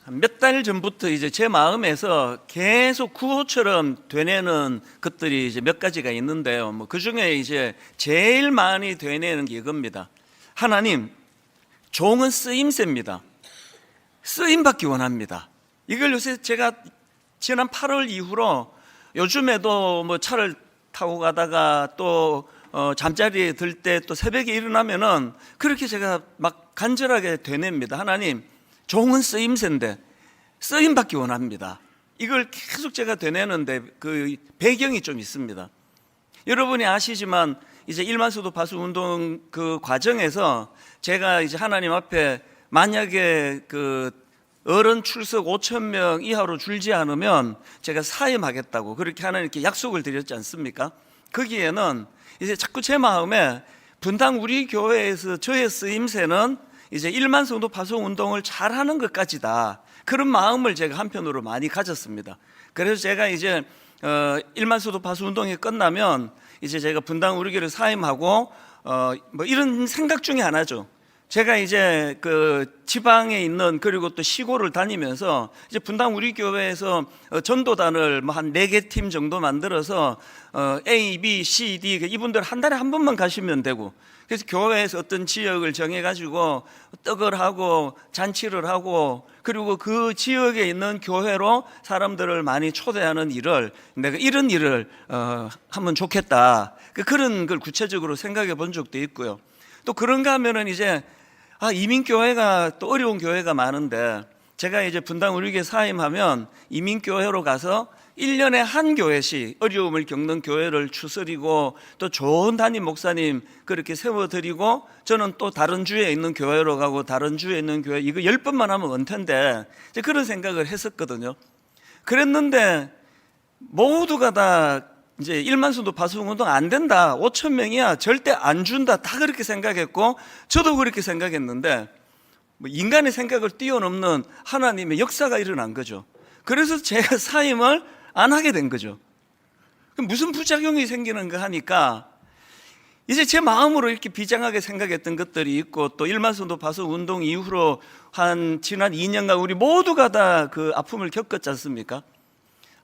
몇 달 전부터 이제 제 마음에서 계속 구호처럼 되뇌는 것들이 이제 몇 가지가 있는데요. 그 중에 이제 제일 많이 되뇌는 게 이겁니다. 하나님, 종은 쓰임새입니다. 쓰임받기 원합니다. 이걸 요새 제가 지난 8월 이후로 요즘에도 뭐 차를 타고 가다가 또 잠자리에 들 때 또 새벽에 일어나면은 그렇게 제가 막 간절하게 되뇌입니다. 하나님, 종은 쓰임새인데 쓰임받기 원합니다. 이걸 계속 제가 되뇌는데 그 배경이 좀 있습니다. 여러분이 아시지만 이제 일만수도 파수 운동 그 과정에서 제가 이제 하나님 앞에 만약에 그 어른 출석 5,000명 이하로 줄지 않으면 제가 사임하겠다고 그렇게 하나님께 약속을 드렸지 않습니까? 거기에는 이제 자꾸 제 마음에 분당 우리 교회에서 저의 쓰임새는 이제 1만 성도 파송 운동을 잘하는 것까지다, 그런 마음을 제가 한편으로 많이 가졌습니다. 그래서 제가 이제 1만 성도 파송 운동이 끝나면 이제 제가 분당 우리 교회를 사임하고 뭐 이런 생각 중에 하나죠. 제가 이제 그 지방에 있는 그리고 또 시골을 다니면서 이제 분당 우리 교회에서 전도단을 뭐 한 4개 팀 정도 만들어서 A, B, C, D 이분들 한 달에 한 번만 가시면 되고, 그래서 교회에서 어떤 지역을 정해가지고 떡을 하고 잔치를 하고 그리고 그 지역에 있는 교회로 사람들을 많이 초대하는 일을, 내가 이런 일을 하면 좋겠다, 그런 걸 구체적으로 생각해 본 적도 있고요. 또 그런가 하면은 이제 이민교회가 또 어려운 교회가 많은데 제가 이제 분당 우리교회 사임하면 이민교회로 가서 1년에 한 교회씩 어려움을 겪는 교회를 추스리고 또 좋은 담임 목사님 그렇게 세워드리고, 저는 또 다른 주에 있는 교회로 가고 다른 주에 있는 교회, 이거 10번만 하면 은퇴인데 이제 그런 생각을 했었거든요. 그랬는데 모두가 다 이제 1만 성도 파송 운동 안 된다, 5,000명이야, 절대 안 준다, 다 그렇게 생각했고 저도 그렇게 생각했는데 뭐 인간의 생각을 뛰어넘는 하나님의 역사가 일어난 거죠. 그래서 제가 사임을 안 하게 된 거죠. 무슨 부작용이 생기는가 하니까 이제 제 마음으로 이렇게 비장하게 생각했던 것들이 있고, 또 1만 성도 파송 운동 이후로 지난 2년간 우리 모두가 다 그 아픔을 겪었지 않습니까?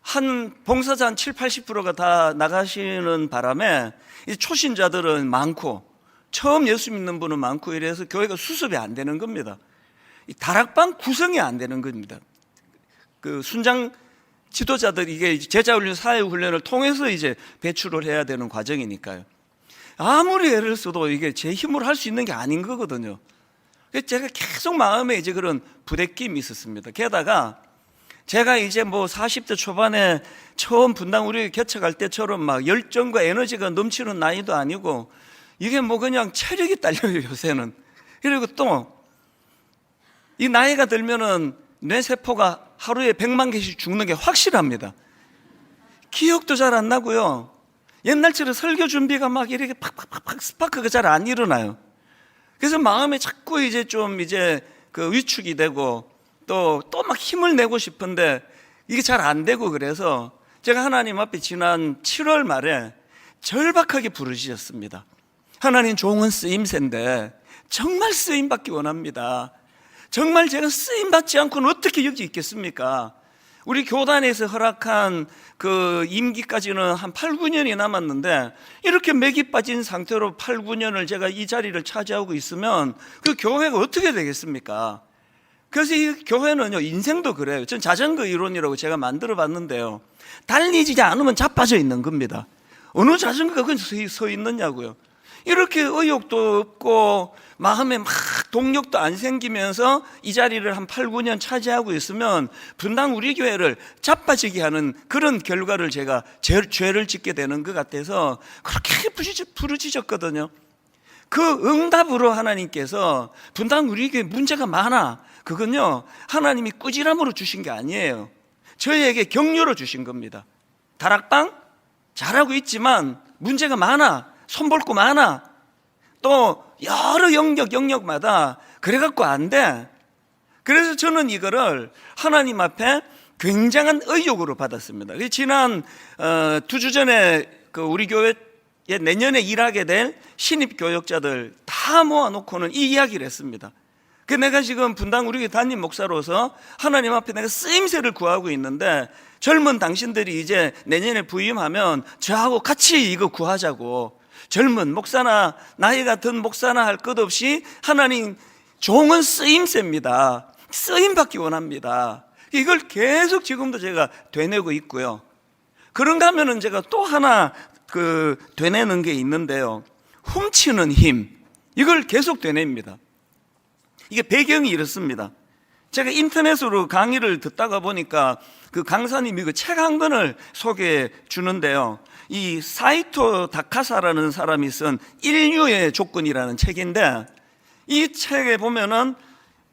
한 봉사자 한 70~80%가 다 나가시는 바람에 이제 초신자들은 많고 처음 예수 믿는 분은 많고 이래서 교회가 수습이 안 되는 겁니다. 이 다락방 구성이 안 되는 겁니다. 그 순장 지도자들이 이게 제자훈련, 사회훈련을 통해서 이제 배출을 해야 되는 과정이니까요. 아무리 애를 써도 이게 제 힘으로 할 수 있는 게 아닌 거거든요. 그래서 제가 계속 마음에 이제 그런 부대낌이 있었습니다. 게다가 제가 이제 뭐 40대 초반에 처음 분당 우리 개척할 때처럼 막 열정과 에너지가 넘치는 나이도 아니고 이게 뭐 그냥 체력이 딸려요, 요새는. 그리고 또 이 나이가 들면은 뇌세포가 하루에 100만 개씩 죽는 게 확실합니다. 기억도 잘 안 나고요. 옛날처럼 설교 준비가 막 이렇게 팍팍팍팍 스파크가 잘 안 일어나요. 그래서 마음에 자꾸 이제 좀 이제 그 위축이 되고 또 막 힘을 내고 싶은데 이게 잘 안 되고, 그래서 제가 하나님 앞에 지난 7월 말에 절박하게 부르짖었습니다. 하나님, 종은 쓰임새인데 정말 쓰임받기 원합니다. 정말 제가 쓰임받지 않고는 어떻게 여기 있겠습니까? 우리 교단에서 허락한 그 임기까지는 한 8~9년이 남았는데 이렇게 맥이 빠진 상태로 8~9년을 제가 이 자리를 차지하고 있으면 그 교회가 어떻게 되겠습니까? 그래서 이 교회는요, 인생도 그래요. 전 자전거 이론이라고 제가 만들어 봤는데요, 달리지 않으면 자빠져 있는 겁니다. 어느 자전거가 그냥 서 있느냐고요. 이렇게 의욕도 없고 마음에 막 동력도 안 생기면서 이 자리를 한 8~9년 차지하고 있으면 분당 우리 교회를 자빠지게 하는 그런 결과를 제가 죄를 짓게 되는 것 같아서 그렇게 부르짖었거든요. 그 응답으로 하나님께서 분당 우리 교회 문제가 많아, 그건요 하나님이 꾸지람으로 주신 게 아니에요. 저희에게 격려로 주신 겁니다. 다락방 잘하고 있지만 문제가 많아, 손볼 거 많아, 또 여러 영역마다 그래갖고 안 돼. 그래서 저는 이거를 하나님 앞에 굉장한 의욕으로 받았습니다. 지난 2주 전에 그 우리 교회에 내년에 일하게 될 신입 교역자들 다 모아놓고는 이 이야기를 했습니다. 그 내가 지금 분당 우리 교회 담임 목사로서 하나님 앞에 내가 쓰임새를 구하고 있는데, 젊은 당신들이 이제 내년에 부임하면 저하고 같이 이거 구하자고. 젊은 목사나 나이가 든 목사나 할 것 없이 하나님 종은 쓰임새입니다. 쓰임 받기 원합니다. 이걸 계속 지금도 제가 되뇌고 있고요. 그런가 하면은 제가 또 하나 되뇌는 게 있는데요. 훔치는 힘. 이걸 계속 되뇌입니다. 이게 배경이 이렇습니다. 제가 인터넷으로 강의를 듣다가 보니까 그 강사님이 그 책 한 권을 소개해 주는데요. 이 사이토 다카사라는 사람이 쓴 인류의 조건이라는 책인데, 이 책에 보면은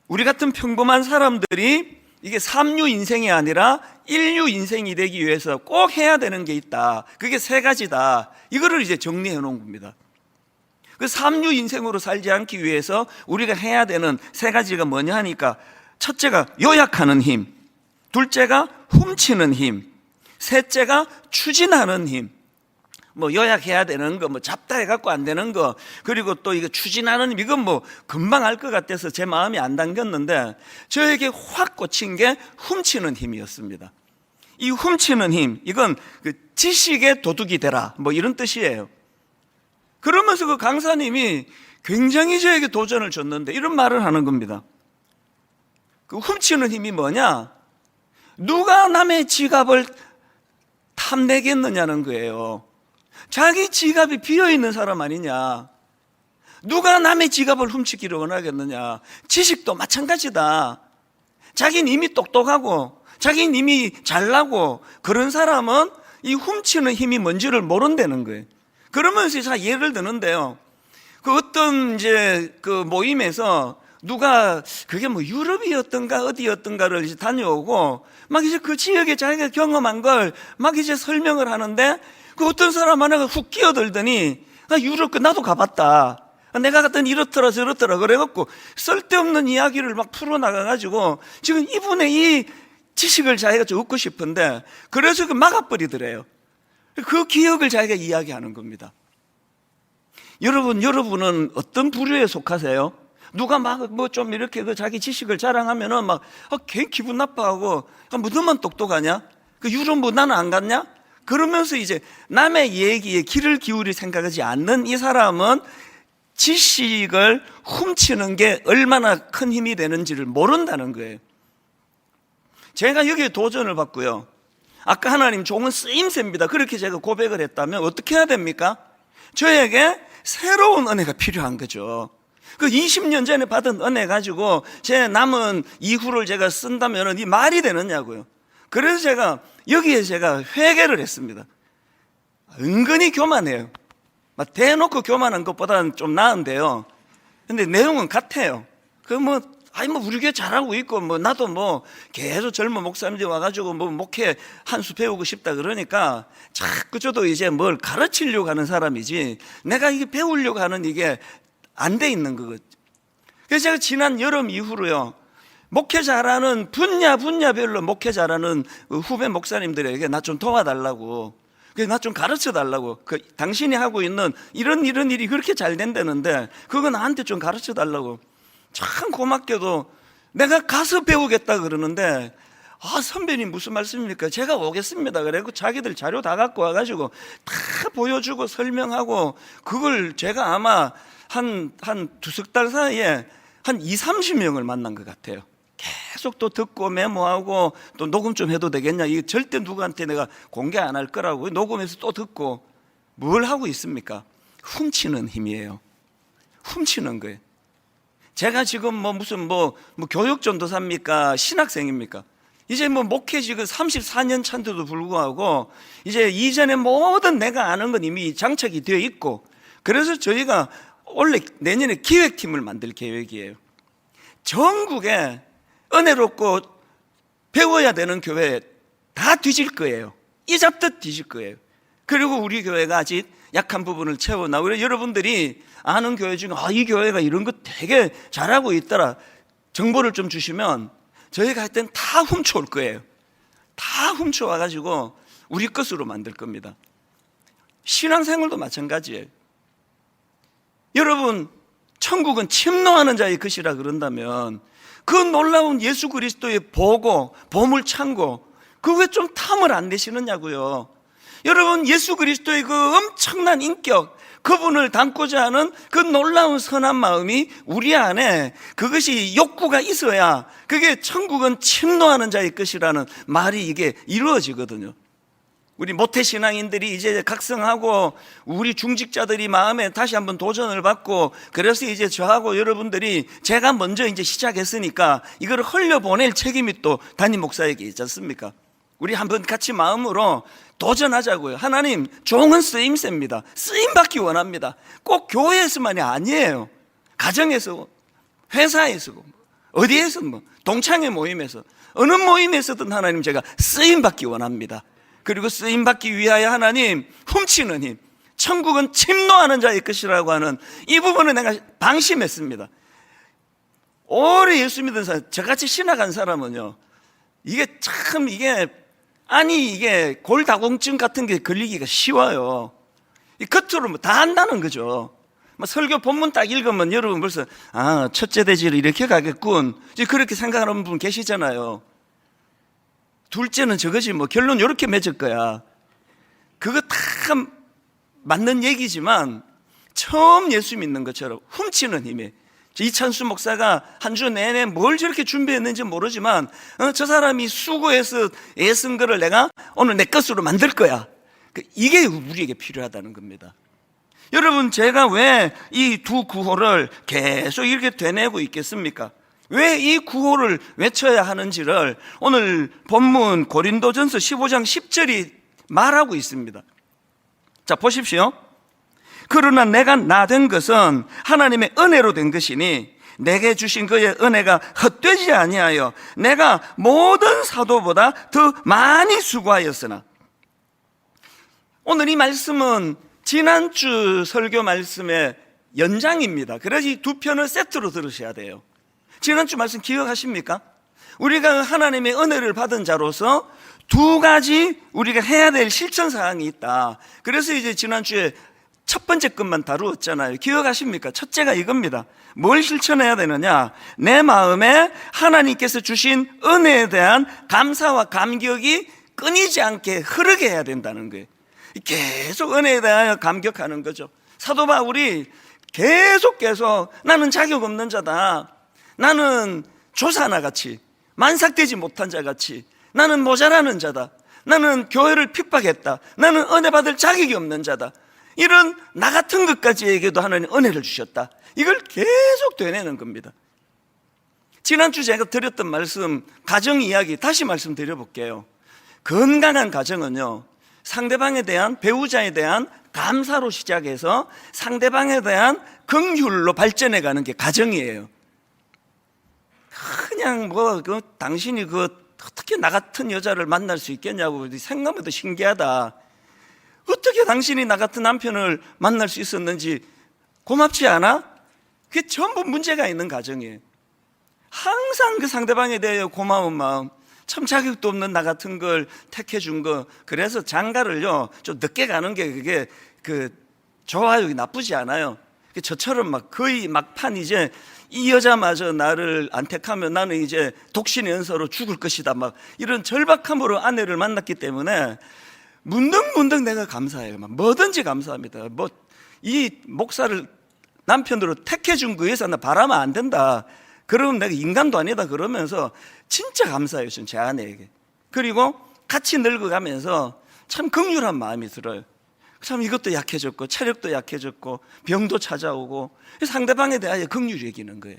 우리 같은 평범한 사람들이 이게 3류 인생이 아니라 1류 인생이 되기 위해서 꼭 해야 되는 게 있다. 그게 3가지다. 이거를 이제 정리해 놓은 겁니다. 그 3류 인생으로 살지 않기 위해서 우리가 해야 되는 3가지가 뭐냐 하니까, 첫째가 요약하는 힘, 둘째가 훔치는 힘, 셋째가 추진하는 힘. 뭐 요약해야 되는 거, 뭐 잡다 해갖고 안 되는 거, 그리고 또 이거 추진하는 힘, 이건 뭐 금방 알 것 같아서 제 마음이 안 당겼는데, 저에게 확 꽂힌 게 훔치는 힘이었습니다. 이 훔치는 힘, 이건 그 지식의 도둑이 되라, 뭐 이런 뜻이에요. 그러면서 그 강사님이 굉장히 저에게 도전을 줬는데 이런 말을 하는 겁니다. 그 훔치는 힘이 뭐냐? 누가 남의 지갑을 탐내겠느냐는 거예요. 자기 지갑이 비어있는 사람 아니냐? 누가 남의 지갑을 훔치기를 원하겠느냐? 지식도 마찬가지다. 자기는 이미 똑똑하고 자기는 이미 잘나고 그런 사람은 이 훔치는 힘이 뭔지를 모른다는 거예요. 그러면서 자 예를 드는데요. 그 어떤 이제 그 모임에서 누가 그게 뭐 유럽이었던가 어디였던가를 이제 다녀오고 막 이제 그 지역에 자기가 경험한 걸 막 이제 설명을 하는데, 그 어떤 사람 하나가 훅 끼어들더니 유럽 나도 가봤다. 내가 갔더니 이렇더라 저렇더라 그래갖고 쓸데없는 이야기를 막 풀어나가가지고 지금 이분의 이 지식을 자기가 좀 얻고 싶은데, 그래서 그 막아버리더래요. 그 기억을 자기가 이야기하는 겁니다. 여러분은 어떤 부류에 속하세요? 누가 막 뭐 좀 이렇게 그 자기 지식을 자랑하면은 막 걔 기분 나빠하고 뭐 너만 똑똑하냐? 그 유럽 뭐 나는 안 갔냐? 그러면서 이제 남의 얘기에 귀를 기울일 생각하지 않는 이 사람은 지식을 훔치는 게 얼마나 큰 힘이 되는지를 모른다는 거예요. 제가 여기에 도전을 받고요. 아까 하나님 종은 쓰임새입니다. 그렇게 제가 고백을 했다면 어떻게 해야 됩니까? 저에게 새로운 은혜가 필요한 거죠. 그 20년 전에 받은 은혜 가지고 제 남은 이후를 제가 쓴다면 이 말이 되느냐고요. 그래서 제가 여기에 제가 회개를 했습니다. 은근히 교만해요. 막 대놓고 교만한 것보다는 좀 나은데요. 근데 내용은 같아요. 우리 교회 잘하고 있고, 나도 계속 젊은 목사님들이 와가지고 목회 한 수 배우고 싶다 그러니까 자꾸 저도 이제 뭘 가르치려고 하는 사람이지, 내가 이게 배우려고 하는 이게 안 돼 있는 거거든요. 그래서 제가 지난 여름 이후로요, 목회 잘하는 분야별로 목회 잘하는 후배 목사님들에게 나 좀 도와달라고, 나 좀 가르쳐 달라고, 당신이 하고 있는 이런 일이 그렇게 잘 된다는데 그거 나한테 좀 가르쳐 달라고. 참 고맙게도 내가 가서 배우겠다 그러는데, 선배님 무슨 말씀입니까? 제가 오겠습니다. 그래고 자기들 자료 다 갖고 와가지고 다 보여주고 설명하고, 그걸 제가 아마 한 두석 달 사이에 한 20-30명을 만난 것 같아요. 계속 또 듣고 메모하고 또 녹음 좀 해도 되겠냐, 이거 절대 누구한테 내가 공개 안 할 거라고 녹음해서 또 듣고. 뭘 하고 있습니까? 훔치는 힘이에요. 훔치는 거예요. 제가 지금 무슨 교육 전도사입니까? 신학생입니까? 이제 목회 지금 34년 차인데도 불구하고 이제 이전에 모든 내가 아는 건 이미 장착이 되어 있고, 그래서 저희가 원래 내년에 기획팀을 만들 계획이에요. 전국에 은혜롭고 배워야 되는 교회 다 뒤질 거예요. 이 잡듯 뒤질 거예요. 그리고 우리 교회가 아직 약한 부분을 채워나오고, 여러분들이 아는 교회 중에 이 교회가 이런 거 되게 잘하고 있더라 정보를 좀 주시면 저희가 할 땐 다 훔쳐올 거예요. 다 훔쳐와가지고 우리 것으로 만들 겁니다. 신앙생활도 마찬가지예요. 여러분, 천국은 침노하는 자의 것이라 그런다면 그 놀라운 예수 그리스도의 보고 보물 창고, 그 왜 좀 탐을 안 내시느냐고요. 여러분, 예수 그리스도의 그 엄청난 인격, 그분을 닮고자 하는 그 놀라운 선한 마음이 우리 안에, 그것이 욕구가 있어야 그게 천국은 침노하는 자의 것이라는 말이 이게 이루어지거든요. 우리 모태신앙인들이 이제 각성하고 우리 중직자들이 마음에 다시 한번 도전을 받고, 그래서 이제 저하고 여러분들이 제가 먼저 이제 시작했으니까 이걸 흘려보낼 책임이 또 담임 목사에게 있지 않습니까? 우리 한번 같이 마음으로 도전하자고요. 하나님, 종은 쓰임새입니다. 쓰임받기 원합니다. 꼭 교회에서만이 아니에요. 가정에서, 회사에서, 어디에서, 동창회 모임에서, 어느 모임에서든 하나님, 제가 쓰임받기 원합니다. 그리고 쓰임받기 위하여 하나님, 훔치는 힘, 천국은 침노하는 자의 것이라고 하는 이 부분을 내가 방심했습니다. 오래 예수 믿은 사람, 저같이 신학한 사람은요, 이게 참 이게 골다공증 같은 게 걸리기가 쉬워요. 이 겉으로 다 한다는 거죠. 설교 본문 딱 읽으면 여러분 벌써 첫째 대지를 이렇게 가겠군, 그렇게 생각하는 분 계시잖아요. 둘째는 저거지 결론 이렇게 맺을 거야. 그거 다 맞는 얘기지만 처음 예수 믿는 것처럼 훔치는 힘에, 이찬수 목사가 한 주 내내 뭘 저렇게 준비했는지 모르지만 저 사람이 수고해서 애쓴 거를 내가 오늘 내 것으로 만들 거야. 이게 우리에게 필요하다는 겁니다. 여러분, 제가 왜 이 두 구호를 계속 이렇게 되뇌고 있겠습니까? 왜 이 구호를 외쳐야 하는지를 오늘 본문 고린도전서 15장 10절이 말하고 있습니다. 자, 보십시오. 그러나 내가 나 된 것은 하나님의 은혜로 된 것이니 내게 주신 그의 은혜가 헛되지 아니하여 내가 모든 사도보다 더 많이 수고하였으나. 오늘 이 말씀은 지난주 설교 말씀의 연장입니다. 그래서 이 두 편을 세트로 들으셔야 돼요. 지난주 말씀 기억하십니까? 우리가 하나님의 은혜를 받은 자로서 두 가지 우리가 해야 될 실천 사항이 있다. 그래서 이제 지난주에 첫 번째 것만 다루었잖아요. 기억하십니까? 첫째가 이겁니다. 뭘 실천해야 되느냐? 내 마음에 하나님께서 주신 은혜에 대한 감사와 감격이 끊이지 않게 흐르게 해야 된다는 거예요. 계속 은혜에 대하여 감격하는 거죠. 사도 바울이 계속 나는 자격 없는 자다, 나는 조사나같이 만삭되지 못한 자같이, 나는 모자라는 자다, 나는 교회를 핍박했다, 나는 은혜 받을 자격이 없는 자다, 이런 나 같은 것까지에게도 하나님 은혜를 주셨다. 이걸 계속 되뇌는 겁니다. 지난주 제가 드렸던 말씀, 가정 이야기 다시 말씀드려 볼게요. 건강한 가정은요, 상대방에 대한, 배우자에 대한 감사로 시작해서 상대방에 대한 긍휼로 발전해 가는 게 가정이에요. 그냥 당신이 어떻게 나 같은 여자를 만날 수 있겠냐고 생각해도 신기하다. 어떻게 당신이 나 같은 남편을 만날 수 있었는지 고맙지 않아? 그게 전부 문제가 있는 가정이에요. 항상 그 상대방에 대해 고마운 마음, 참 자격도 없는 나 같은 걸 택해 준 거, 그래서 장가를요 좀 늦게 가는 게 그게 좋아요, 나쁘지 않아요. 저처럼 거의 막판 이제 이 여자마저 나를 안 택하면 나는 이제 독신의 연서로 죽을 것이다, 이런 절박함으로 아내를 만났기 때문에 문득문득 내가 감사해요. 뭐든지 감사합니다. 이 목사를 남편으로 택해 준 거에서 나 바라면 안 된다, 그러면 내가 인간도 아니다, 그러면서 진짜 감사해요, 제 아내에게. 그리고 같이 늙어가면서 참 긍휼한 마음이 들어요. 참 이것도 약해졌고 체력도 약해졌고 병도 찾아오고 상대방에 대하여 긍휼히 여기는 거예요.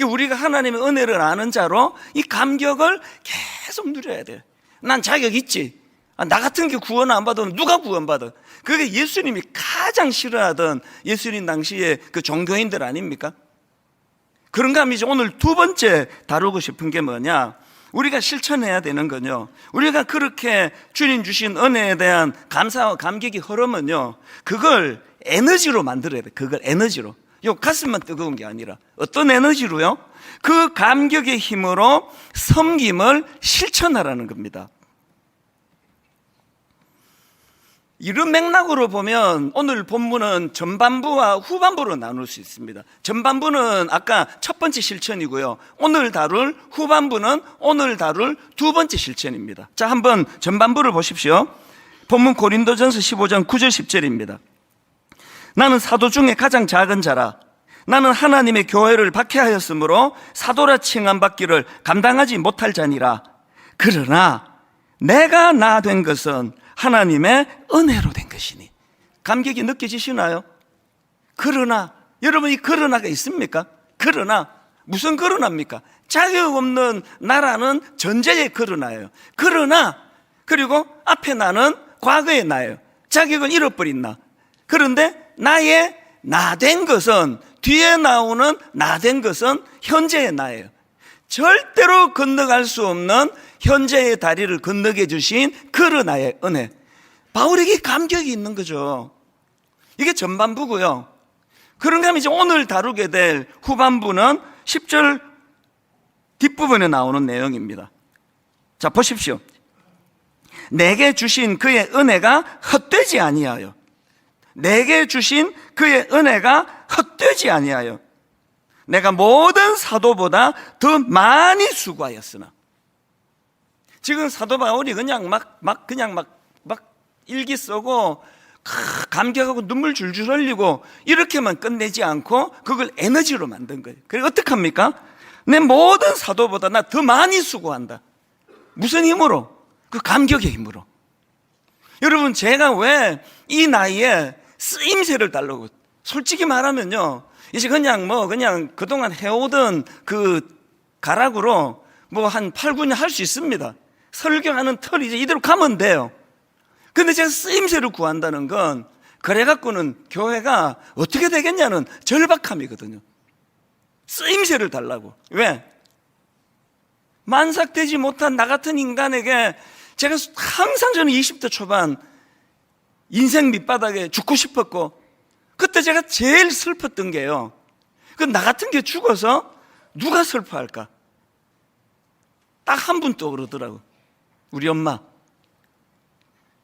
우리가 하나님의 은혜를 아는 자로 이 감격을 계속 누려야 돼요. 난 자격 있지, 나 같은 게 구원 안 받으면 누가 구원받아? 그게 예수님이 가장 싫어하던 예수님 당시의 그 종교인들 아닙니까? 그런가 하면 이제 오늘 두 번째 다루고 싶은 게 뭐냐, 우리가 실천해야 되는 건요, 우리가 그렇게 주님 주신 은혜에 대한 감사와 감격이 흐르면요, 그걸 에너지로 만들어야 돼. 그걸 에너지로. 가슴만 뜨거운 게 아니라 어떤 에너지로요? 그 감격의 힘으로 섬김을 실천하라는 겁니다. 이런 맥락으로 보면 오늘 본문은 전반부와 후반부로 나눌 수 있습니다. 전반부는 아까 첫 번째 실천이고요, 오늘 다룰 후반부는 오늘 다룰 두 번째 실천입니다. 자, 한번 전반부를 보십시오. 본문 고린도전서 15장 9절 10절입니다. 나는 사도 중에 가장 작은 자라. 나는 하나님의 교회를 박해하였으므로 사도라 칭함받기를 감당하지 못할 자니라. 그러나 내가 나 된 것은 하나님의 은혜로 된 것이니. 감격이 느껴지시나요? 그러나, 여러분 이 그러나가 있습니까? 그러나, 무슨 그러나입니까? 자격 없는 나라는 전제의 그러나예요. 그러나, 그리고 앞에 나는 과거의 나예요. 자격을 잃어버린 나. 그런데 나의 나 된 것은, 뒤에 나오는 나 된 것은 현재의 나예요. 절대로 건너갈 수 없는 현재의 다리를 건너게 주신 그러나의 은혜. 바울에게 감격이 있는 거죠. 이게 전반부고요. 그런가 하면 이제 오늘 다루게 될 후반부는 10절 뒷부분에 나오는 내용입니다. 자, 보십시오. 내게 주신 그의 은혜가 헛되지 아니하여. 내게 주신 그의 은혜가 헛되지 아니하여 내가 모든 사도보다 더 많이 수고하였으나. 지금 사도 바울이 그냥 막 일기 쓰고 감격하고 눈물 줄줄 흘리고 이렇게만 끝내지 않고 그걸 에너지로 만든 거예요. 그래 어떻게 합니까? 내 모든 사도보다 나 더 많이 수고한다. 무슨 힘으로? 그 감격의 힘으로. 여러분, 제가 왜 이 나이에 쓰임새를 달라고, 솔직히 말하면요, 이제 그냥 그동안 해오던 그 가락으로 한 8, 9년 할 수 있습니다. 설교하는 털이 이제 이대로 가면 돼요. 근데 제가 쓰임새를 구한다는 건 그래갖고는 교회가 어떻게 되겠냐는 절박함이거든요. 쓰임새를 달라고. 왜? 만삭되지 못한 나 같은 인간에게 제가 항상 저는 20대 초반 인생 밑바닥에 죽고 싶었고, 그때 제가 제일 슬펐던 게요, 그 나 같은 게 죽어서 누가 슬퍼할까? 딱 한 분 떠오르더라고. 우리 엄마.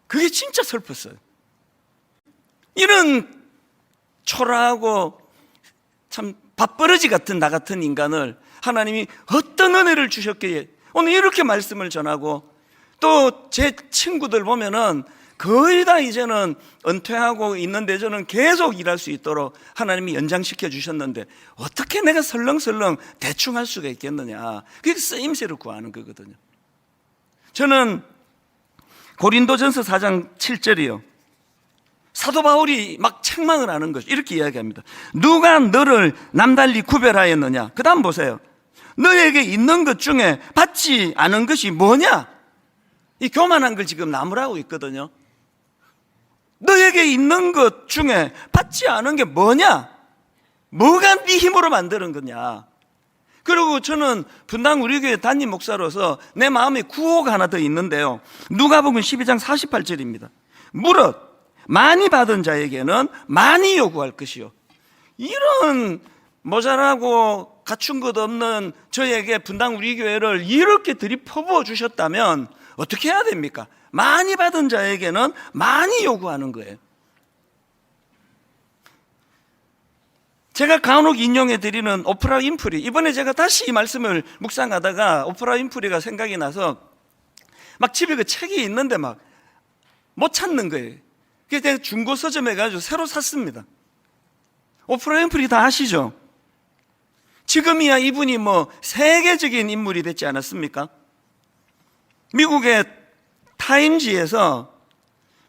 그게 진짜 슬펐어요. 이런 초라하고 참 밥버러지 같은 나 같은 인간을 하나님이 어떤 은혜를 주셨기에 오늘 이렇게 말씀을 전하고, 또 제 친구들 보면은 거의 다 이제는 은퇴하고 있는데 저는 계속 일할 수 있도록 하나님이 연장시켜 주셨는데 어떻게 내가 설렁설렁 대충 할 수가 있겠느냐. 그게 쓰임새를 구하는 거거든요. 저는 고린도전서 4장 7절이요, 사도 바울이 막 책망을 하는 거죠. 이렇게 이야기합니다. 누가 너를 남달리 구별하였느냐. 그 다음 보세요. 너에게 있는 것 중에 받지 않은 것이 뭐냐. 이 교만한 걸 지금 나무라고 있거든요. 너에게 있는 것 중에 받지 않은 게 뭐냐? 뭐가 네 힘으로 만드는 거냐? 그리고 저는 분당 우리 교회 담임 목사로서 내 마음에 구호가 하나 더 있는데요, 누가복음 12장 48절입니다. 무릇 많이 받은 자에게는 많이 요구할 것이요. 이런 모자라고 갖춘 것 없는 저에게 분당 우리 교회를 이렇게 들이퍼부어 주셨다면 어떻게 해야 됩니까? 많이 받은 자에게는 많이 요구하는 거예요. 제가 간혹 인용해 드리는 오프라 윈프리, 이번에 제가 다시 이 말씀을 묵상하다가 오프라 윈프리가 생각이 나서 막 집에 그 책이 있는데 막 못 찾는 거예요. 그래서 제가 중고 서점에 가지고 새로 샀습니다. 오프라 윈프리 다 아시죠? 지금이야 이분이 세계적인 인물이 됐지 않았습니까? 미국의 타임지에서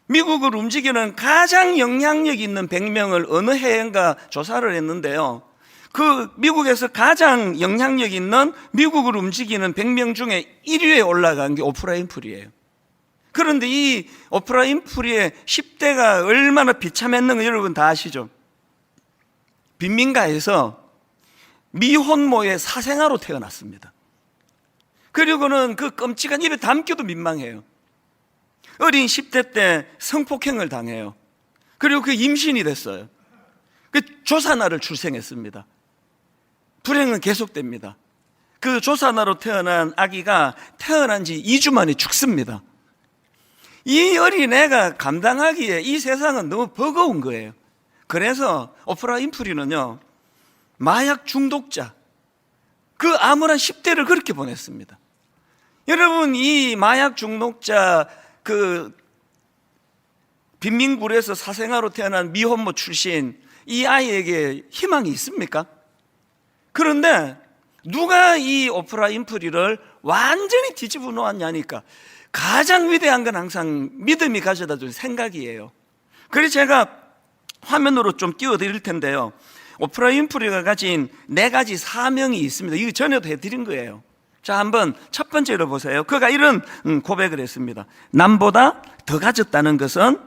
미국을 움직이는 가장 영향력 있는 100명을 어느 해인가 조사를 했는데요, 그 미국에서 가장 영향력 있는 미국을 움직이는 100명 중에 1위에 올라간 게 오프라 윈프리예요. 그런데 이 오프라 윈프리의 10대가 얼마나 비참했는가 여러분 다 아시죠? 빈민가에서 미혼모의 사생아로 태어났습니다. 그리고는 그 끔찍한 입에 담기도 민망해요. 어린 10대 때 성폭행을 당해요. 그리고 그 임신이 됐어요. 그 조산아를 출생했습니다. 불행은 계속됩니다. 그 조산아로 태어난 아기가 태어난 지 2주 만에 죽습니다. 이 어린애가 감당하기에 이 세상은 너무 버거운 거예요. 그래서 오프라 윈프리는요, 마약 중독자, 그 암울한 10대를 그렇게 보냈습니다. 여러분, 이 마약 중독자, 그 빈민굴에서 사생아로 태어난 미혼모 출신 이 아이에게 희망이 있습니까? 그런데 누가 이 오프라 윈프리를 완전히 뒤집어 놓았냐니까, 가장 위대한 건 항상 믿음이 가져다 준 생각이에요. 그래서 제가 화면으로 좀 띄워드릴 텐데요, 오프라 윈프리가 가진 4가지 사명이 있습니다. 이거 전에도 해드린 거예요. 자, 한번 첫 번째로 보세요. 그가 이런 고백을 했습니다. 남보다 더 가졌다는 것은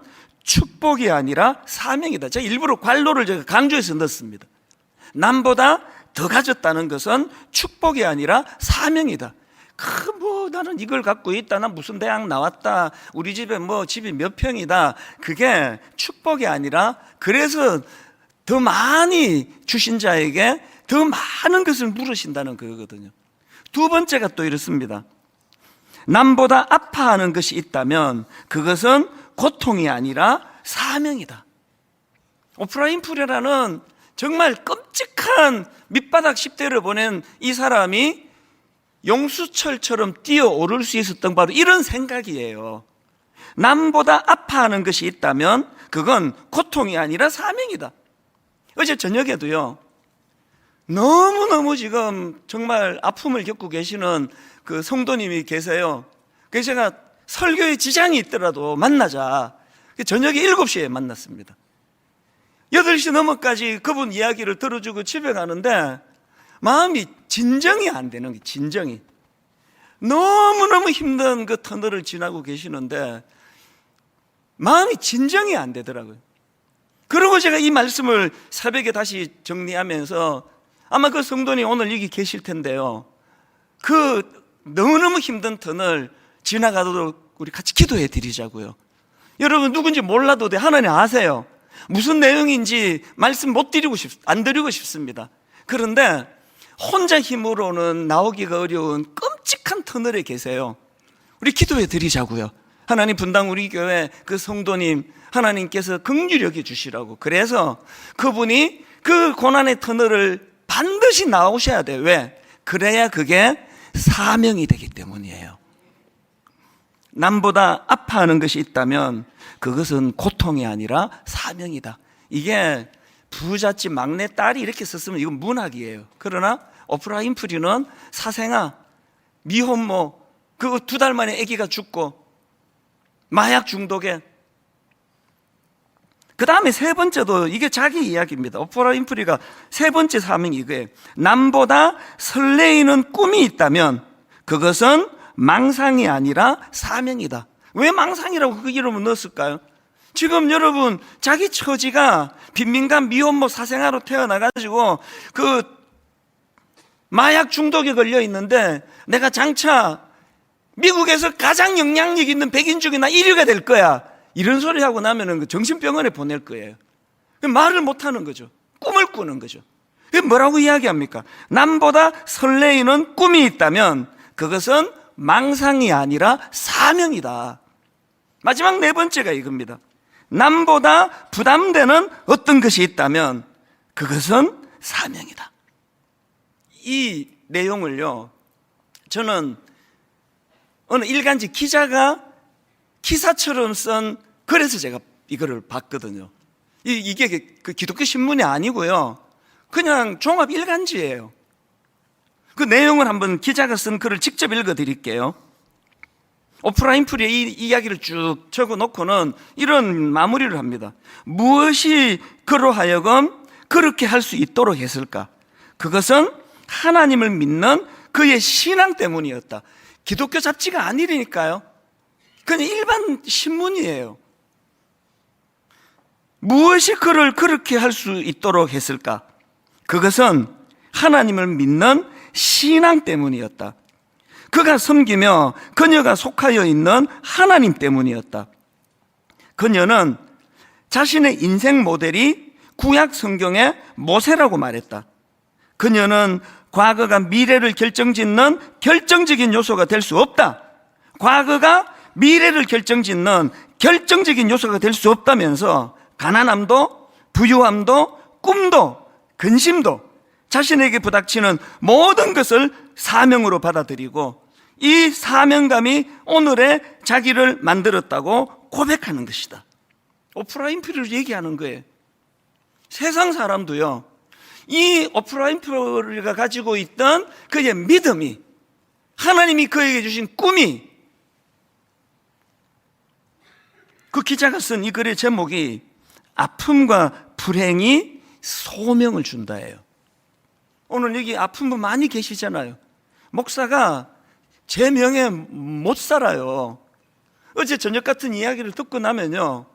축복이 아니라 사명이다. 제가 일부러 관로를 제가 강조해서 넣었습니다. 남보다 더 가졌다는 것은 축복이 아니라 사명이다. 나는 이걸 갖고 있다, 난 무슨 대학 나왔다, 우리 집에 집이 몇 평이다, 그게 축복이 아니라, 그래서 더 많이 주신 자에게 더 많은 것을 물으신다는 거거든요. 두 번째가 또 이렇습니다. 남보다 아파하는 것이 있다면 그것은 고통이 아니라 사명이다. 오프라 윈프리라는 정말 끔찍한 밑바닥 10대를 보낸 이 사람이 용수철처럼 뛰어오를 수 있었던 바로 이런 생각이에요. 남보다 아파하는 것이 있다면 그건 고통이 아니라 사명이다. 어제 저녁에도요, 너무너무 지금 정말 아픔을 겪고 계시는 그 성도님이 계세요. 그래서 제가 설교에 지장이 있더라도 만나자, 저녁에 7시에 만났습니다. 8시 넘어까지 그분 이야기를 들어주고 집에 가는데 마음이 진정이 안 되는 거예요. 진정이. 너무너무 힘든 그 터널을 지나고 계시는데 마음이 진정이 안 되더라고요. 그리고 제가 이 말씀을 새벽에 다시 정리하면서, 아마 그 성도님 오늘 여기 계실 텐데요, 그 너무너무 힘든 터널 지나가도록 우리 같이 기도해 드리자고요. 여러분, 누군지 몰라도 돼. 하나님 아세요. 무슨 내용인지 말씀 안 드리고 싶습니다. 그런데 혼자 힘으로는 나오기가 어려운 끔찍한 터널에 계세요. 우리 기도해 드리자고요. 하나님, 분당 우리 교회 그 성도님 하나님께서 긍휼히 여겨 주시라고. 그래서 그분이 그 고난의 터널을 반드시 나오셔야 돼요. 왜? 그래야 그게 사명이 되기 때문이에요. 남보다 아파하는 것이 있다면 그것은 고통이 아니라 사명이다. 이게 부잣집 막내 딸이 이렇게 썼으면 이건 문학이에요. 그러나 오프라 윈프리는 사생아, 미혼모, 그 2달 만에 아기가 죽고 마약 중독에, 그 다음에 세 번째도 이게 자기 이야기입니다. 오프라 윈프리가 세 번째 사명이 이거예요. 남보다 설레이는 꿈이 있다면 그것은 망상이 아니라 사명이다. 왜 망상이라고 그 이름을 넣었을까요? 지금 여러분, 자기 처지가 빈민간 미혼모 사생아로 태어나가지고 그 마약 중독에 걸려 있는데, 내가 장차 미국에서 가장 영향력 있는 백인 중에 나 1위가 될 거야, 이런 소리 하고 나면은 정신병원에 보낼 거예요. 말을 못 하는 거죠. 꿈을 꾸는 거죠. 뭐라고 이야기합니까? 남보다 설레이는 꿈이 있다면 그것은 망상이 아니라 사명이다. 마지막 4번째가 이겁니다. 남보다 부담되는 어떤 것이 있다면 그것은 사명이다. 이 내용을요, 저는 어느 일간지 기자가 기사처럼 쓴 글에서 제가 이거를 봤거든요. 이게 그 기독교 신문이 아니고요, 그냥 종합 일간지예요. 그 내용을 한번 기자가 쓴 글을 직접 읽어 드릴게요. 오프라 윈프리의 이 이야기를 쭉 적어 놓고는 이런 마무리를 합니다. 무엇이 그로 하여금 그렇게 할 수 있도록 했을까? 그것은 하나님을 믿는 그의 신앙 때문이었다. 기독교 잡지가 아니라니까요. 그냥 일반 신문이에요. 무엇이 그를 그렇게 할 수 있도록 했을까? 그것은 하나님을 믿는 신앙 때문이었다. 그가 섬기며 그녀가 속하여 있는 하나님 때문이었다. 그녀는 자신의 인생 모델이 구약 성경의 모세라고 말했다. 그녀는 과거가 미래를 결정짓는 결정적인 요소가 될 수 없다. 과거가 미래를 결정짓는 결정적인 요소가 될 수 없다면서 가난함도 부유함도 꿈도 근심도 자신에게 부닥치는 모든 것을 사명으로 받아들이고 이 사명감이 오늘의 자기를 만들었다고 고백하는 것이다. 오프라 윈프리를 얘기하는 거예요. 세상 사람도요, 이 오프라 윈프리가 가지고 있던 그의 믿음이, 하나님이 그에게 주신 꿈이, 그 기자가 쓴 이 글의 제목이 아픔과 불행이 소명을 준다예요. 오늘 여기 아픈 분 많이 계시잖아요. 목사가 제 명예 못 살아요. 어제 저녁 같은 이야기를 듣고 나면요,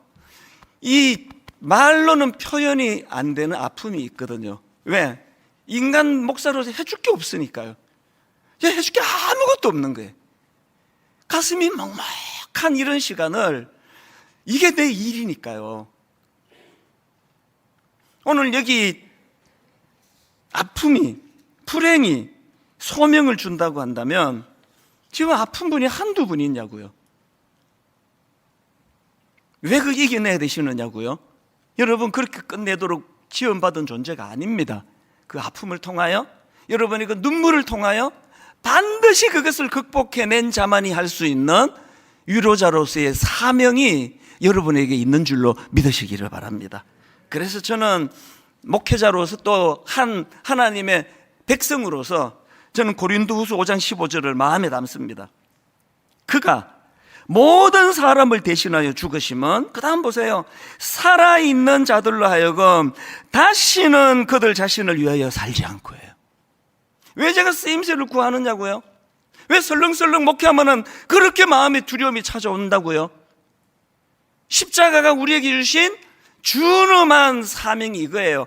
이 말로는 표현이 안 되는 아픔이 있거든요. 왜? 인간 목사로서 해줄 게 없으니까요. 해줄 게 아무것도 없는 거예요. 가슴이 먹먹한 이런 시간을, 이게 내 일이니까요. 오늘 여기 아픔이, 불행이 소명을 준다고 한다면 지금 아픈 분이 한두 분 있냐고요. 왜 그 이겨내야 되시느냐고요. 여러분, 그렇게 끝내도록 지원받은 존재가 아닙니다. 그 아픔을 통하여, 여러분이 그 눈물을 통하여 반드시 그것을 극복해낸 자만이 할 수 있는 위로자로서의 사명이 여러분에게 있는 줄로 믿으시기를 바랍니다. 그래서 저는 목회자로서 또 하나님의 백성으로서 저는 고린도후서 5장 15절을 마음에 담습니다. 그가 모든 사람을 대신하여 죽으심은, 그 다음 보세요, 살아있는 자들로 하여금 다시는 그들 자신을 위하여 살지 않고요. 왜 제가 쓰임새를 구하느냐고요? 왜 설렁설렁 목회하면은 그렇게 마음의 두려움이 찾아온다고요? 십자가가 우리에게 주신 준엄한 사명이 이거예요.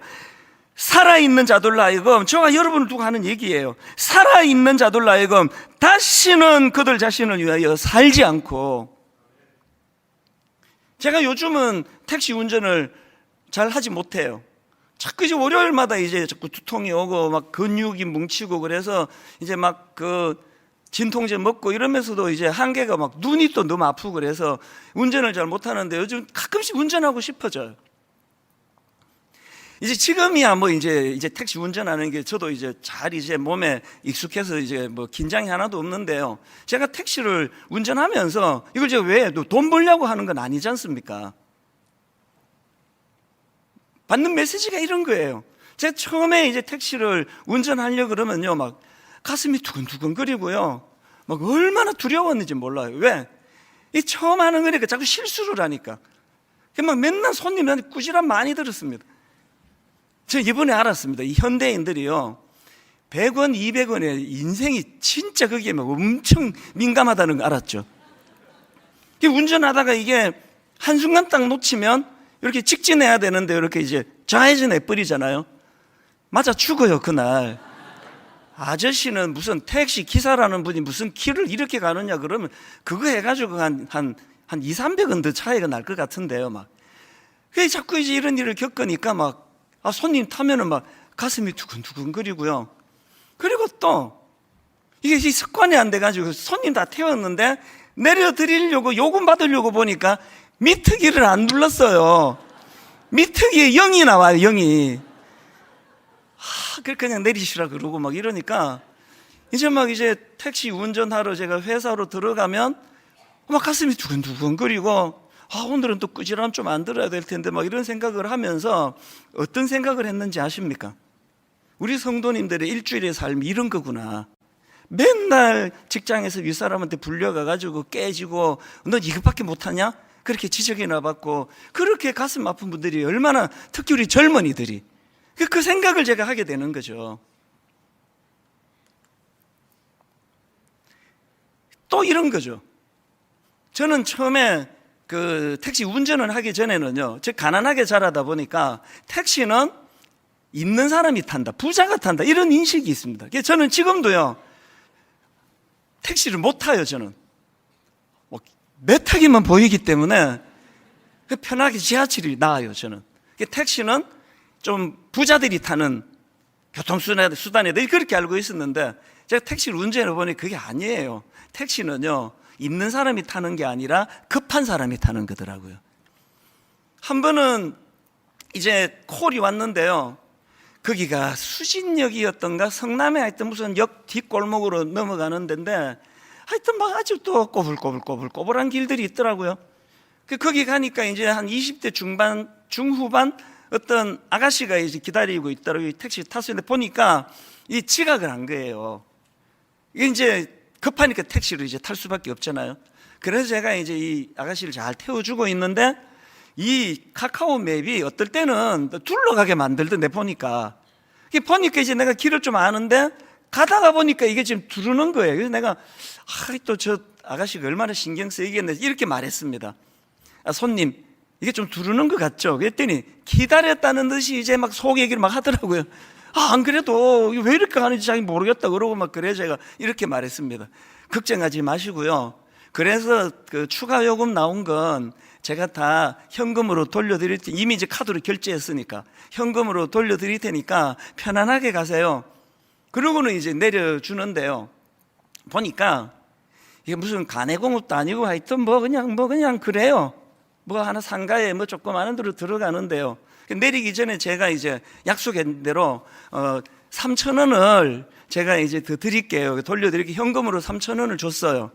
살아있는 자들로 하여금, 저와 여러분을 두고 하는 얘기예요. 살아있는 자들로 하여금 다시는 그들 자신을 위하여 살지 않고. 제가 요즘은 택시 운전을 잘 하지 못해요. 자꾸 이제 월요일마다 이제 자꾸 두통이 오고 막 근육이 뭉치고 그래서 이제 막 그 진통제 먹고 이러면서도 이제 한계가 막 눈이 또 너무 아프고 그래서 운전을 잘 못하는데 요즘 가끔씩 운전하고 싶어져요. 이제 지금이야 뭐 이제 택시 운전하는 게 저도 이제 잘 이제 몸에 익숙해서 이제 뭐 긴장이 하나도 없는데요. 제가 택시를 운전하면서 이걸 제가 왜 돈 벌려고 하는 건 아니지 않습니까? 받는 메시지가 이런 거예요. 제가 처음에 이제 택시를 운전하려고 그러면요, 막 가슴이 두근두근거리고요, 막 얼마나 두려웠는지 몰라요. 왜? 이 처음 하는 거니까 자꾸 실수를 하니까. 막 맨날 손님한테 꾸지람 많이 들었습니다. 저 이번에 알았습니다. 이 현대인들이요, 100원, 200원에 인생이 진짜 거기에 막 엄청 민감하다는 거 알았죠. 운전하다가 이게 한순간 딱 놓치면 이렇게 직진해야 되는데 이렇게 이제 좌회전해 버리잖아요. 맞아 죽어요, 그날. 아저씨는 무슨 택시 기사라는 분이 무슨 길을 이렇게 가느냐 그러면 그거 해가지고 한 2, 300원 더 차이가 날 것 같은데요, 막. 그게 자꾸 이제 이런 일을 겪으니까 막, 손님 타면은 막 가슴이 두근두근거리고요. 그리고 또 이게 습관이 안 돼가지고 손님 다 태웠는데 내려드리려고 요금 받으려고 보니까 미트기를 안 눌렀어요. 미트기에 0이 나와요, 0이. 그냥 내리시라 그러고 막 이러니까 이제 택시 운전하러 제가 회사로 들어가면 막 가슴이 두근두근거리고, 오늘은 또 꾸지람 좀 안 들어야 될 텐데 막 이런 생각을 하면서 어떤 생각을 했는지 아십니까? 우리 성도님들의 일주일의 삶이 이런 거구나. 맨날 직장에서 윗사람한테 불려가가지고 깨지고 너 이것밖에 못하냐? 그렇게 지적이나 받고 그렇게 가슴 아픈 분들이 얼마나, 특히 우리 젊은이들이 그 생각을 제가 하게 되는 거죠. 또 이런 거죠. 저는 처음에 그 택시 운전을 하기 전에는요, 저 가난하게 자라다 보니까 택시는 있는 사람이 탄다, 부자가 탄다, 이런 인식이 있습니다. 저는 지금도요, 택시를 못 타요. 저는 매 타기만 보이기 때문에 편하게 지하철이 나아요. 저는 택시는 좀 부자들이 타는 교통수단에 그렇게 알고 있었는데 제가 택시를 운전해 보니 그게 아니에요. 택시는요, 있는 사람이 타는 게 아니라 급한 사람이 타는 거더라고요. 한 번은 이제 콜이 왔는데요, 거기가 수진역이었던가 성남에 하여튼 무슨 역 뒷골목으로 넘어가는 데인데 하여튼 막 아주 또 꼬불꼬불한 길들이 있더라고요. 거기 가니까 이제 한 20대 중후반 어떤 아가씨가 이제 기다리고 있더라고요. 택시 탔었는데 보니까 이 지각을 한 거예요. 이게 이제 급하니까 택시를 이제 탈 수밖에 없잖아요. 그래서 제가 이제 이 아가씨를 잘 태워주고 있는데 이 카카오 맵이 어떨 때는 둘러가게 만들던데 보니까 이제 내가 길을 좀 아는데 가다가 보니까 이게 지금 두르는 거예요. 그래서 내가 또 저 아가씨가 얼마나 신경 쓰이겠네 이렇게 말했습니다. 손님, 이게 좀 두르는 것 같죠? 그랬더니 기다렸다는 듯이 이제 막 속 얘기를 막 하더라고요. 안 그래도 왜 이렇게 하는지 자기 모르겠다 그러고 막 그래 제가 이렇게 말했습니다. 걱정하지 마시고요. 그래서 그 추가 요금 나온 건 제가 다 현금으로 돌려드릴 테니, 이미 이제 카드로 결제했으니까 현금으로 돌려드릴 테니까 편안하게 가세요. 그러고는 이제 내려주는데요, 보니까 이게 무슨 가내공업도 아니고 하여튼 뭐 그냥 그래요. 뭐 하나 상가에 뭐 조그마한 데로 들어가는데요, 내리기 전에 제가 이제 약속한 대로 3,000원을 제가 이제 더 드릴게요, 돌려드릴게요. 현금으로 3,000원을 줬어요.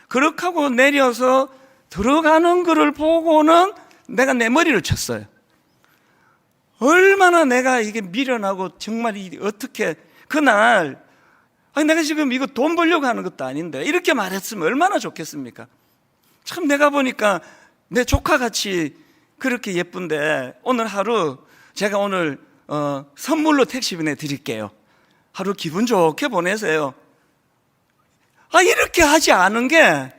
그렇게 하고 내려서 들어가는 거를 보고는 내가 내 머리를 쳤어요. 얼마나 내가 이게 미련하고 정말 어떻게 그날 내가 지금 이거 돈 벌려고 하는 것도 아닌데 이렇게 말했으면 얼마나 좋겠습니까? 참 내가 보니까 내 조카같이 그렇게 예쁜데 오늘 하루 제가 오늘 선물로 택시비 내드릴게요. 하루 기분 좋게 보내세요. 이렇게 하지 않은 게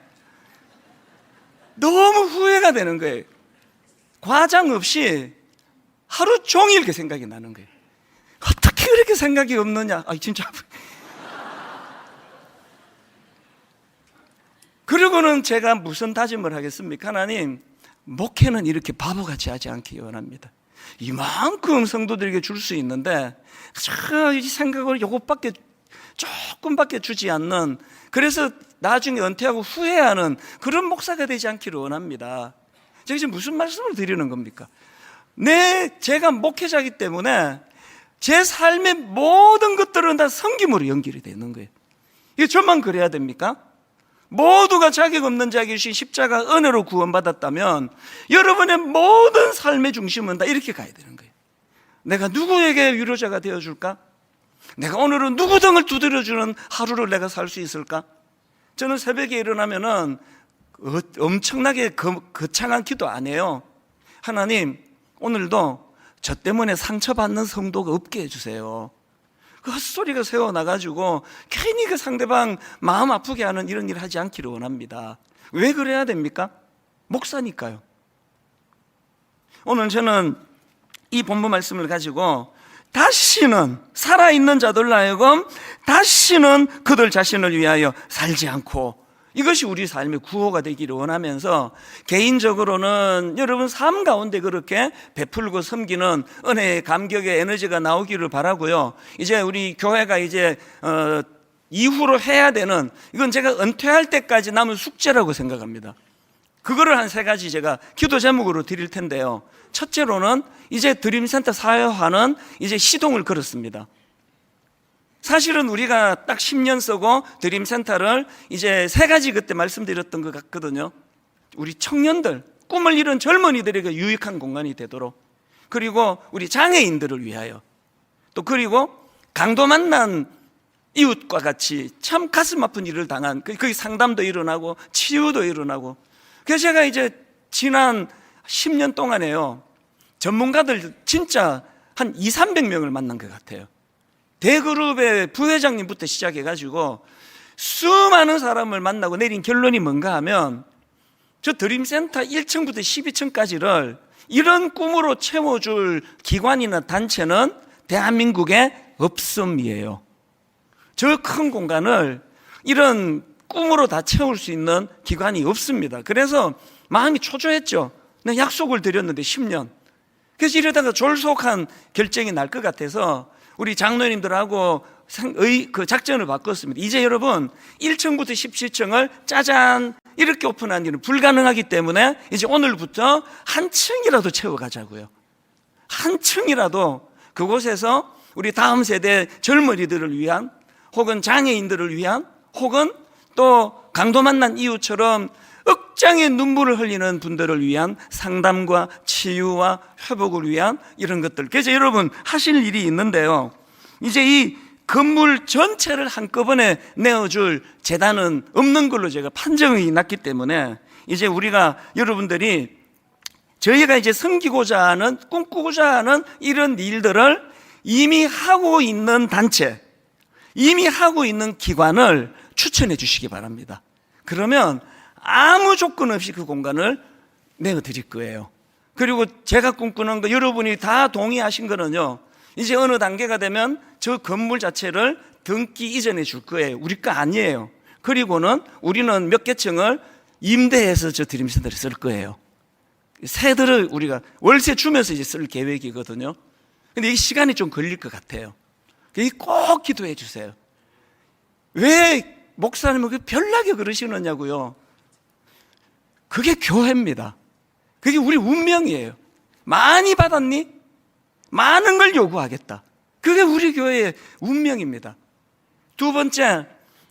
너무 후회가 되는 거예요. 과장 없이 하루 종일 그 생각이 나는 거예요. 어떻게 그렇게 생각이 없느냐. 진짜. 그리고는 제가 무슨 다짐을 하겠습니까? 하나님, 목회는 이렇게 바보같이 하지 않기 원합니다. 이만큼 성도들에게 줄 수 있는데 이 생각을 요것밖에 조금밖에 주지 않는, 그래서 나중에 은퇴하고 후회하는 그런 목사가 되지 않기를 원합니다. 제가 지금 무슨 말씀을 드리는 겁니까? 제가 목회자이기 때문에 제 삶의 모든 것들은 다 섬김으로 연결이 되는 거예요. 이게 저만 그래야 됩니까? 모두가 자격 없는 자기 주신 십자가 은혜로 구원받았다면 여러분의 모든 삶의 중심은 다 이렇게 가야 되는 거예요. 내가 누구에게 위로자가 되어줄까? 내가 오늘은 누구 등을 두드려주는 하루를 내가 살 수 있을까? 저는 새벽에 일어나면은 엄청나게 거창한 기도 안 해요. 하나님, 오늘도 저 때문에 상처받는 성도가 없게 해주세요. 그 헛소리가 새어나가지고 괜히 그 상대방 마음 아프게 하는 이런 일을 하지 않기를 원합니다. 왜 그래야 됩니까? 목사니까요. 오늘 저는 이 본문 말씀을 가지고 다시는 살아있는 자들로 하여금 다시는 그들 자신을 위하여 살지 않고, 이것이 우리 삶의 구호가 되기를 원하면서 개인적으로는 여러분 삶 가운데 그렇게 베풀고 섬기는 은혜의 감격의 에너지가 나오기를 바라고요. 이제 우리 교회가 이제 이후로 해야 되는, 이건 제가 은퇴할 때까지 남은 숙제라고 생각합니다. 그거를 한 3가지 제가 기도 제목으로 드릴 텐데요. 첫째로는 이제 드림센터 사회화는 이제 시동을 걸었습니다. 사실은 우리가 딱 10년 쓰고 드림센터를 이제 3가지 그때 말씀드렸던 것 같거든요. 우리 청년들, 꿈을 이룬 젊은이들에게 유익한 공간이 되도록, 그리고 우리 장애인들을 위하여, 또 그리고 강도 만난 이웃과 같이 참 가슴 아픈 일을 당한, 거기 상담도 일어나고 치유도 일어나고. 그래서 제가 이제 지난 10년 동안에요, 전문가들 진짜 한 200~300명을 만난 것 같아요. 대그룹의 부회장님부터 시작해가지고 수많은 사람을 만나고 내린 결론이 뭔가 하면, 저 드림센터 1층부터 12층까지를 이런 꿈으로 채워줄 기관이나 단체는 대한민국에 없음이에요. 저 큰 공간을 이런 꿈으로 다 채울 수 있는 기관이 없습니다. 그래서 마음이 초조했죠. 내가 약속을 드렸는데 10년. 그래서 이러다가 졸속한 결정이 날 것 같아서 우리 장로님들하고 그 작전을 바꿨습니다. 이제 여러분 1층부터 17층을 짜잔 이렇게 오픈하기는 불가능하기 때문에 이제 오늘부터 한 층이라도 채워가자고요. 한 층이라도 그곳에서 우리 다음 세대 젊은이들을 위한, 혹은 장애인들을 위한, 혹은 또 강도 만난 이유처럼 억장의 눈물을 흘리는 분들을 위한 상담과 치유와 회복을 위한 이런 것들. 그래서 여러분 하실 일이 있는데요, 이제 이 건물 전체를 한꺼번에 내어줄 재단은 없는 걸로 제가 판정이 났기 때문에 이제 우리가, 여러분들이 저희가 이제 섬기고자 하는, 꿈꾸고자 하는 이런 일들을 이미 하고 있는 단체, 이미 하고 있는 기관을 추천해 주시기 바랍니다. 그러면 아무 조건 없이 그 공간을 내어드릴 거예요. 그리고 제가 꿈꾸는 거 여러분이 다 동의하신 거는요, 이제 어느 단계가 되면 저 건물 자체를 등기 이전해 줄 거예요. 우리 거 아니에요. 그리고는 우리는 몇 개 층을 임대해서 저 드림센터를 쓸 거예요. 세들을 우리가 월세 주면서 이제 쓸 계획이거든요. 근데 이 시간이 좀 걸릴 것 같아요. 꼭 기도해 주세요. 왜 목사님은 별나게 그러시느냐고요. 그게 교회입니다. 그게 우리 운명이에요. 많이 받았니? 많은 걸 요구하겠다. 그게 우리 교회의 운명입니다. 두 번째,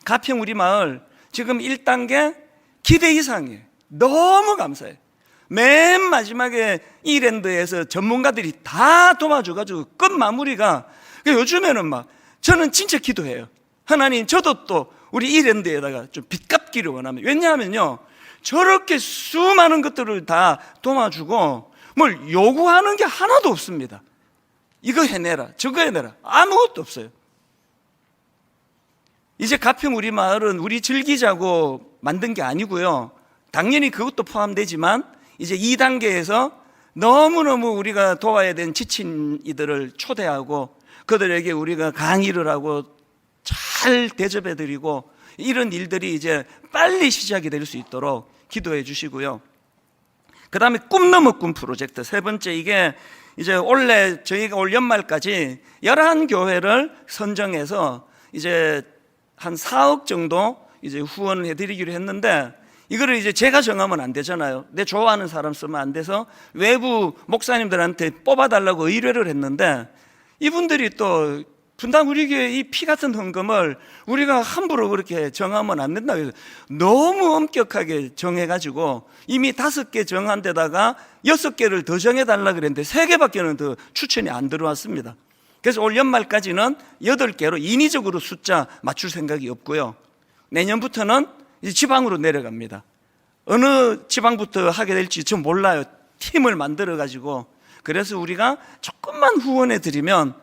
가평 우리 마을 지금 1단계 기대 이상이에요. 너무 감사해요. 맨 마지막에 이랜드에서 전문가들이 다 도와줘가지고 끝 마무리가, 요즘에는 막 저는 진짜 기도해요. 하나님, 저도 또 우리 이랜드에다가 좀 빚 갚기를 원합니다. 왜냐하면요, 저렇게 수많은 것들을 다 도와주고 뭘 요구하는 게 하나도 없습니다. 이거 해내라, 저거 해내라, 아무것도 없어요. 이제 가평 우리 마을은 우리 즐기자고 만든 게 아니고요, 당연히 그것도 포함되지만 이제 2단계에서 너무너무 우리가 도와야 되는 지친 이들을 초대하고 그들에게 우리가 강의를 하고 잘 대접해드리고 이런 일들이 이제 빨리 시작이 될 수 있도록 기도해 주시고요. 그 다음에 꿈 넘어 꿈 프로젝트 세 번째, 이게 이제 원래 저희가 올 연말까지 11교회를 선정해서 이제 한 4억 정도 이제 후원을 해드리기로 했는데, 이거를 이제 제가 정하면 안 되잖아요. 내 좋아하는 사람 쓰면 안 돼서 외부 목사님들한테 뽑아달라고 의뢰를 했는데, 이분들이 또 분당 우리 교회 이 피 같은 헌금을 우리가 함부로 그렇게 정하면 안 된다 그래서 너무 엄격하게 정해가지고 이미 5개 정한 데다가 6개를 더 정해달라 그랬는데 3개밖에는 더 추천이 안 들어왔습니다. 그래서 올 연말까지는 8개로 인위적으로 숫자 맞출 생각이 없고요, 내년부터는 이제 지방으로 내려갑니다. 어느 지방부터 하게 될지 전 몰라요. 팀을 만들어가지고. 그래서 우리가 조금만 후원해 드리면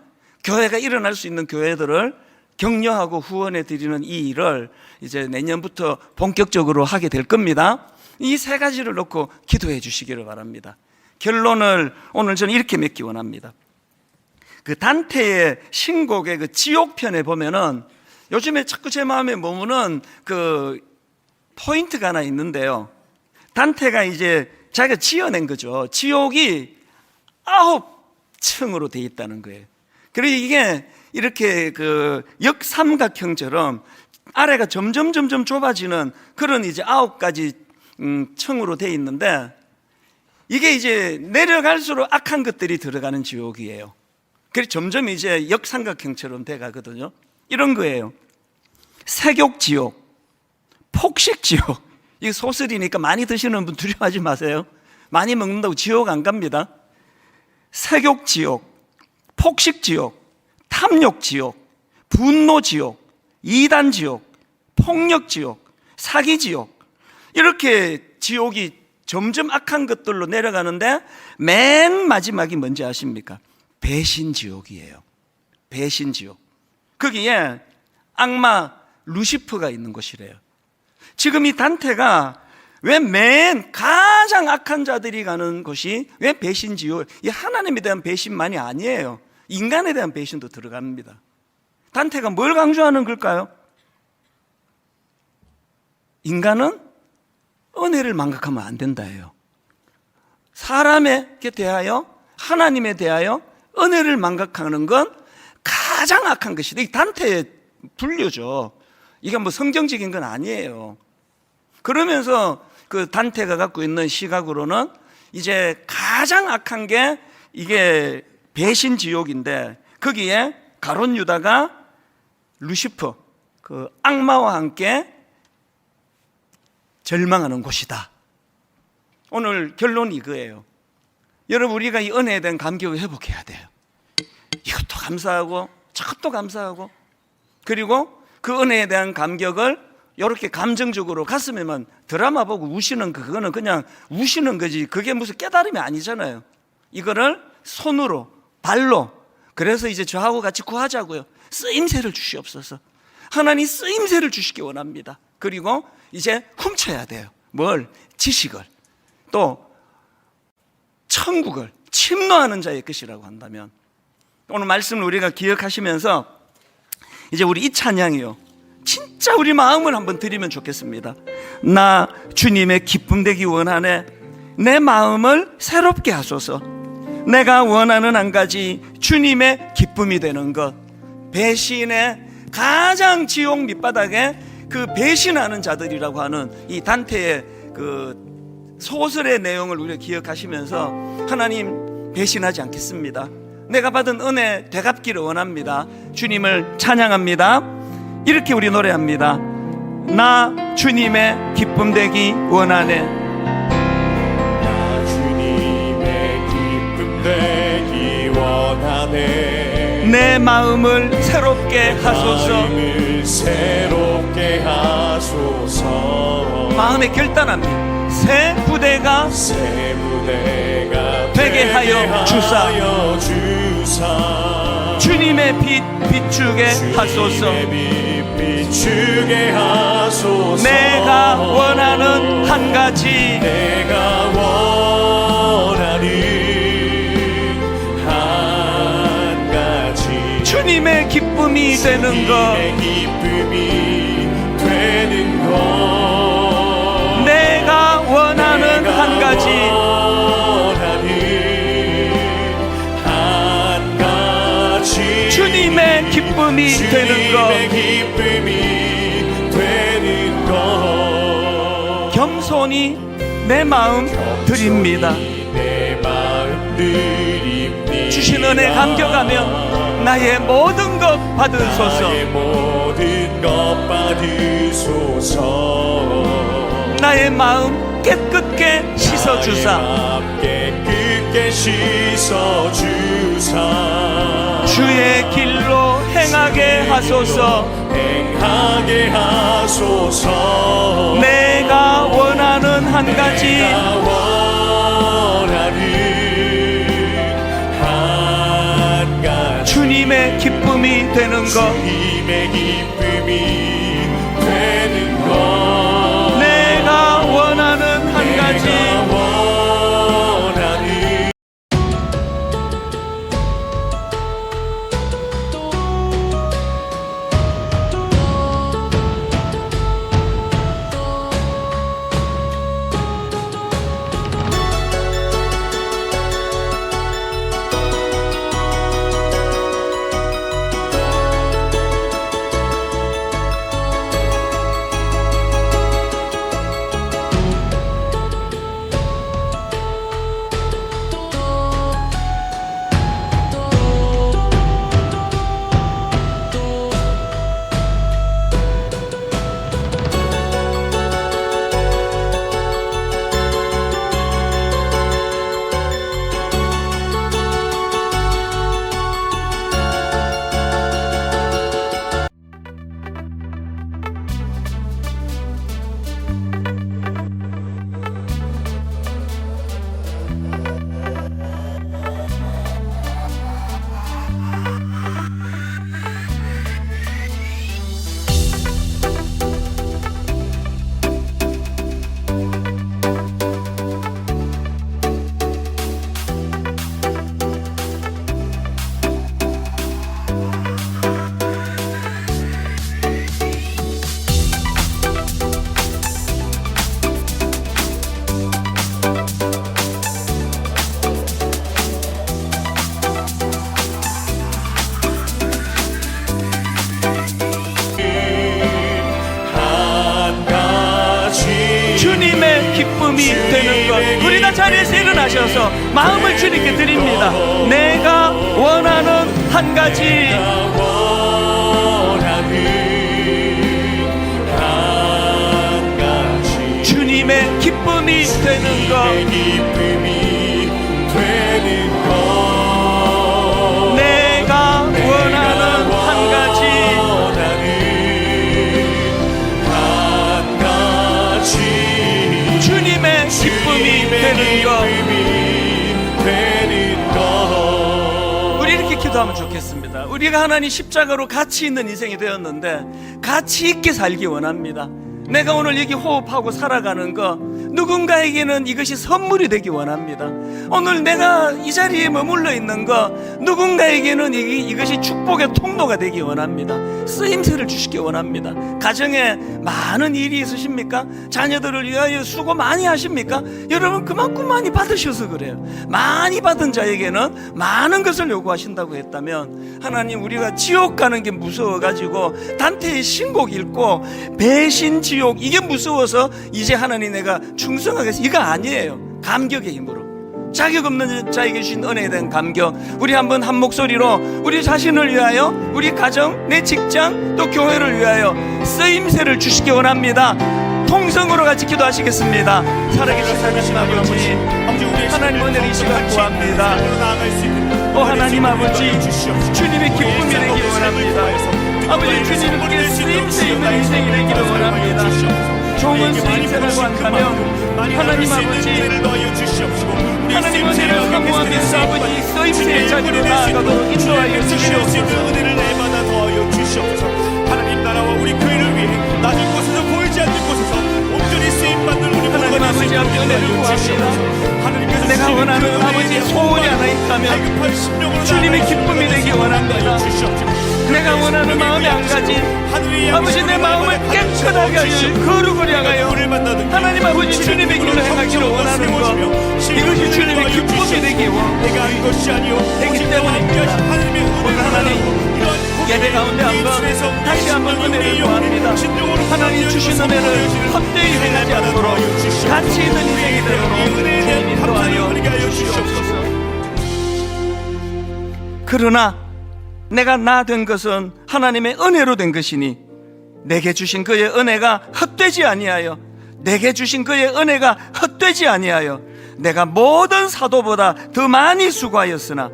교회가 일어날 수 있는 교회들을 격려하고 후원해 드리는 이 일을 이제 내년부터 본격적으로 하게 될 겁니다. 이 3가지를 놓고 기도해 주시기를 바랍니다. 결론을 오늘 저는 이렇게 맺기 원합니다. 그 단테의 신곡의 그 지옥편에 보면은 요즘에 자꾸 제 마음에 머무는 그 포인트가 하나 있는데요, 단테가 이제 자기가 지어낸 거죠. 지옥이 9층으로 돼 있다는 거예요. 그리고 이게 이렇게 그 역삼각형처럼 아래가 점점 좁아지는 그런 이제 9가지 층으로 돼 있는데, 이게 이제 내려갈수록 악한 것들이 들어가는 지옥이에요. 그래서 점점 이제 역삼각형처럼 돼 가거든요. 이런 거예요. 색욕지옥, 폭식지옥. 이거 소설이니까 많이 드시는 분 두려워하지 마세요. 많이 먹는다고 지옥 안 갑니다. 색욕지옥, 폭식지옥, 탐욕지옥, 분노지옥, 이단지옥, 폭력지옥, 사기지옥, 이렇게 지옥이 점점 악한 것들로 내려가는데 맨 마지막이 뭔지 아십니까? 배신지옥이에요. 배신지옥. 거기에 악마 루시퍼가 있는 곳이래요. 지금 이 단테가 왜 맨 가장 악한 자들이 가는 곳이 왜 배신지옥? 이 하나님에 대한 배신만이 아니에요. 인간에 대한 배신도 들어갑니다. 단테가 뭘 강조하는 걸까요? 인간은 은혜를 망각하면 안 된다예요. 사람에게 대하여, 하나님에 대하여 은혜를 망각하는 건 가장 악한 것이다. 이 단테의 분류죠. 이게 뭐 성경적인 건 아니에요. 그러면서 그 단테가 갖고 있는 시각으로는 이제 가장 악한 게 이게 배신 지옥인데, 거기에 가룟 유다가 루시퍼, 그 악마와 함께 절망하는 곳이다. 오늘 결론이 이거예요. 여러분, 우리가 이 은혜에 대한 감격을 회복해야 돼요. 이것도 감사하고 저것도 감사하고, 그리고 그 은혜에 대한 감격을 이렇게 감정적으로 가슴에만 드라마 보고 우시는 그거는 그냥 우시는 거지, 그게 무슨 깨달음이 아니잖아요. 이거를 손으로, 발로, 그래서 이제 저하고 같이 구하자고요. 쓰임새를 주시옵소서. 하나님 쓰임새를 주시기 원합니다. 그리고 이제 훔쳐야 돼요. 뭘? 지식을, 또 천국을 침노하는 자의 것이라고 한다면, 오늘 말씀을 우리가 기억하시면서 이제 우리 이 찬양이요, 진짜 우리 마음을 한번 드리면 좋겠습니다. 나 주님의 기쁨 되기 원하네. 내 마음을 새롭게 하소서. 내가 원하는 한 가지, 주님의 기쁨이 되는 것. 배신의 가장 지옥 밑바닥에 그 배신하는 자들이라고 하는 이 단테의 그 소설의 내용을 우리가 기억하시면서, 하나님 배신하지 않겠습니다. 내가 받은 은혜 되갚기를 원합니다. 주님을 찬양합니다. 이렇게 우리 노래합니다. 나 주님의 기쁨 되기 원하네. 나 주님의 기쁨 되기 원하네. 내 마음을 새롭게 하소서. 마음을 새롭게 하소서. 마음의 결단합니다. 새 부대가 되게 하여 주사. 주님의 빛 비추게 하소서. 비추게 하소서. 내가 원하는 한 가지, 내가 원하는 한 가지, 주님의 기쁨이 되는 것. 주님의 기쁨이 되는 것. 내가 원하는 한 가지, 주님의 기쁨이 되는 것. 겸손히 내 마음 드립니다. 주신 은혜 감격하며 나의 모든 것 받으소서. 나의 마음 깨끗게 씻어주사. 주의 길로 행하게 하소서. 행하게 하소서. 내가 원하는 한 가지, 내가 원하는 한 가지, 주님의 기쁨이 되는 것. 주님의 기쁨이 되는 것. 내가 원하는 한 가지, 되는 것. 우리 다 자리에서 일어나셔서 마음을 주님께 드립니다. 내가 원하는 한 가지, 주님의 기쁨이 되는 것. 내가 원하는 한 가지, 주님의 기쁨이 되는 것. 우리 이렇게 기도하면 좋겠습니다. 우리가 하나님 십자가로 가치 있는 인생이 되었는데 가치 있게 살기 원합니다. 내가 오늘 여기 호흡하고 살아가는 거, 누군가에게는 이것이 선물이 되기 원합니다. 오늘 내가 이 자리에 머물러 있는 거, 누군가에게는 이것이 축복의 통로가 되기 원합니다. 쓰임새를 주시기 원합니다. 가정에 많은 일이 있으십니까? 자녀들을 위하여 수고 많이 하십니까? 여러분, 그만큼 많이 받으셔서 그래요. 많이 받은 자에게는 많은 것을 요구하신다고 했다면, 하나님, 우리가 지옥 가는 게 무서워가지고 단테의 신곡 읽고 배신 지옥, 이게 무서워서 이제 하나님 내가 충성하겠어, 이거 아니에요. 감격의 힘으로, 자격 없는 자에게 주신 은혜에 대한 감격, 우리 한번 한 목소리로 우리 자신을 위하여, 우리 가정, 내 직장, 또 교회를 위하여 쓰임새를 주시기 원합니다. 통성으로 같이 기도하시겠습니다. 살아계신 하나님 아버지, 하나님 오늘 이 시간 구합니다. 오 하나님 아버지, 주님의 기쁨이 되기 원합니다. 아버지, 주님께 쓰임새 있는 인생이 되기를 원합니다. 좋은 쓰임새라고 한다면 하나님 아버지, 하나님 은혜를 사모하면서 아버지 쓰임새의 자리로 나아가도록 인도하여 주시옵소서. 하나님 나라와 우리 교회를 위해 낮은 곳에서 보이지 않는 곳에서 온전히 쓰임받는 우리 하나님 아버지 앞에 은혜를 구합니다. 내가 원하는 아버지 소원이 하나 있다면 주님의 기쁨이 되기 원합니다. 내가 원하는 마음이 한 가지, 아버지 내 마음을 깨끗하게 하여 거룩을 향하여 하나님 아버지 주님의 길을 행하기를 원하는 것, 이것이 주님의 기쁨이 되기 때문입니다. 오늘 하나님 예배 가운데 한번 다시 한번 은혜를 구합니다. 하나님 주신 은혜를 헛되이 행하지 않도록 가치 있는 인생이 되도록 주님 인도하여 주시옵소서. 그러나 내가 나 된 것은 하나님의 은혜로 된 것이니 내게 주신 그의 은혜가 헛되지 아니하여, 내게 주신 그의 은혜가 헛되지 아니하여 내가 모든 사도보다 더 많이 수고하였으나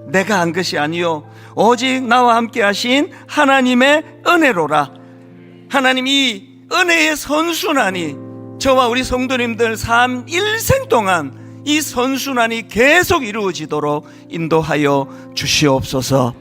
내가 한 것이 아니요 오직 나와 함께 하신 하나님의 은혜로라. 하나님, 이 은혜의 선순환이 저와 우리 성도님들 삶 일생 동안 이 선순환이 계속 이루어지도록 인도하여 주시옵소서.